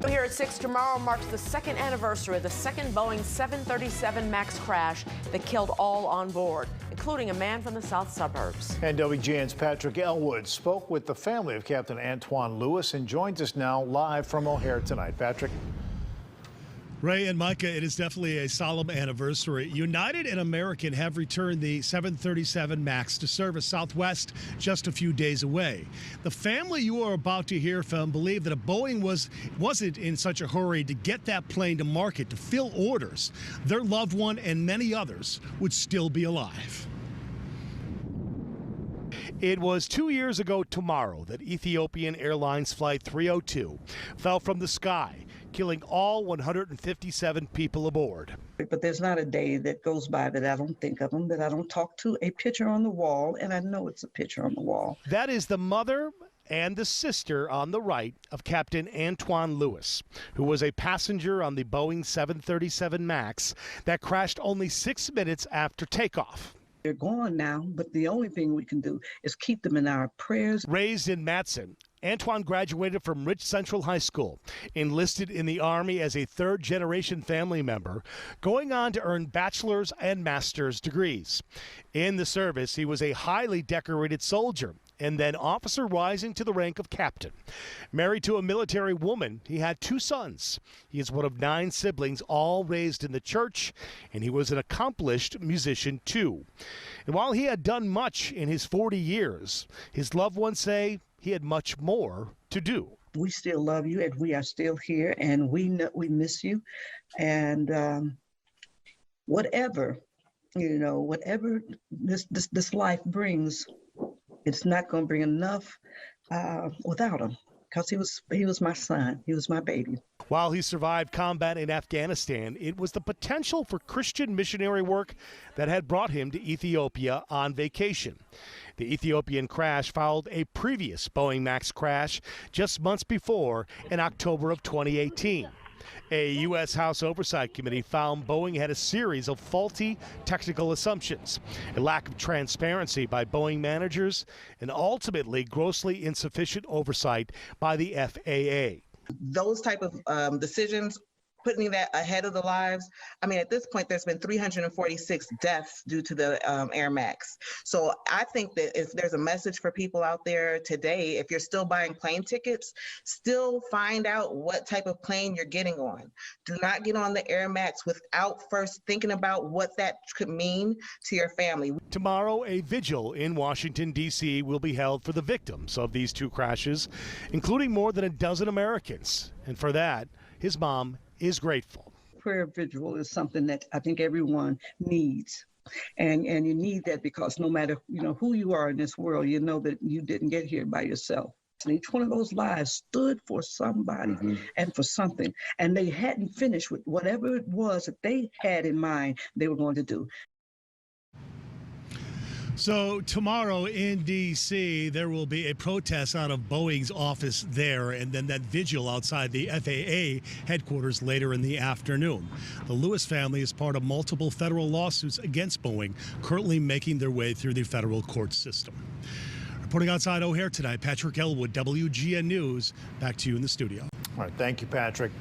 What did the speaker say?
Here at 6, tomorrow marks the second anniversary of the second Boeing 737 MAX crash that killed all on board, including a man from the south suburbs. And WGN's Patrick Elwood spoke with the family of Captain Antoine Lewis and joins us now live from O'Hare tonight. Patrick. Ray and Micah, it is definitely a solemn anniversary. United and American have returned the 737 MAX to service Southwest just a few days away. The family you are about to hear from believe that if Boeing wasn't in such a hurry to get that plane to market to fill orders, their loved one and many others would still be alive. It was 2 years ago tomorrow that Ethiopian Airlines Flight 302 fell from the sky, killing all 157 people aboard. But there's not a day that goes by that I don't think of them, that I don't talk to a picture on the wall, and I know it's a picture on the wall. That is the mother and the sister on the right of Captain Antoine Lewis, who was a passenger on the Boeing 737 MAX that crashed only 6 minutes after takeoff. They're gone now, but the only thing we can do is keep them in our prayers. Raised in Matson, Antoine graduated from Rich Central High School, enlisted in the Army as a third-generation family member, going on to earn bachelor's and master's degrees. In the service, he was a highly decorated soldier and then officer rising to the rank of captain. Married to a military woman, he had 2 sons. He is one of 9 siblings, all raised in the church, and he was an accomplished musician too. And while he had done much in his 40 years, his loved ones say he had much more to do. We still love you, and we are still here, and we miss you. And whatever this life brings, it's not going to bring enough without him, because he was my son. He was my baby. While he survived combat in Afghanistan, it was the potential for Christian missionary work that had brought him to Ethiopia on vacation. The Ethiopian crash followed a previous Boeing MAX crash just months before in October of 2018. A U.S. House Oversight Committee found Boeing had a series of faulty technical assumptions, a lack of transparency by Boeing managers, and ultimately grossly insufficient oversight by the FAA. Those type of decisions, putting that ahead of the lives. I mean, at this point, there's been 346 deaths due to the Air Max. So I think that if there's a message for people out there today, if you're still buying plane tickets, still find out what type of plane you're getting on. Do not get on the Air Max without first thinking about what that could mean to your family. Tomorrow, a vigil in Washington, D.C. will be held for the victims of these 2 crashes, including more than a dozen Americans. And for that, his mom is grateful. Prayer vigil is something that I think everyone needs. And you need that because no matter who you are in this world, you know that you didn't get here by yourself. And each one of those lives stood for somebody and for something. And they hadn't finished with whatever it was that they had in mind they were going to do. So tomorrow in D.C., there will be a protest out of Boeing's office there, and then that vigil outside the FAA headquarters later in the afternoon. The Lewis family is part of multiple federal lawsuits against Boeing, currently making their way through the federal court system. Reporting outside O'Hare tonight, Patrick Elwood, WGN News. Back to you in the studio. All right, thank you, Patrick.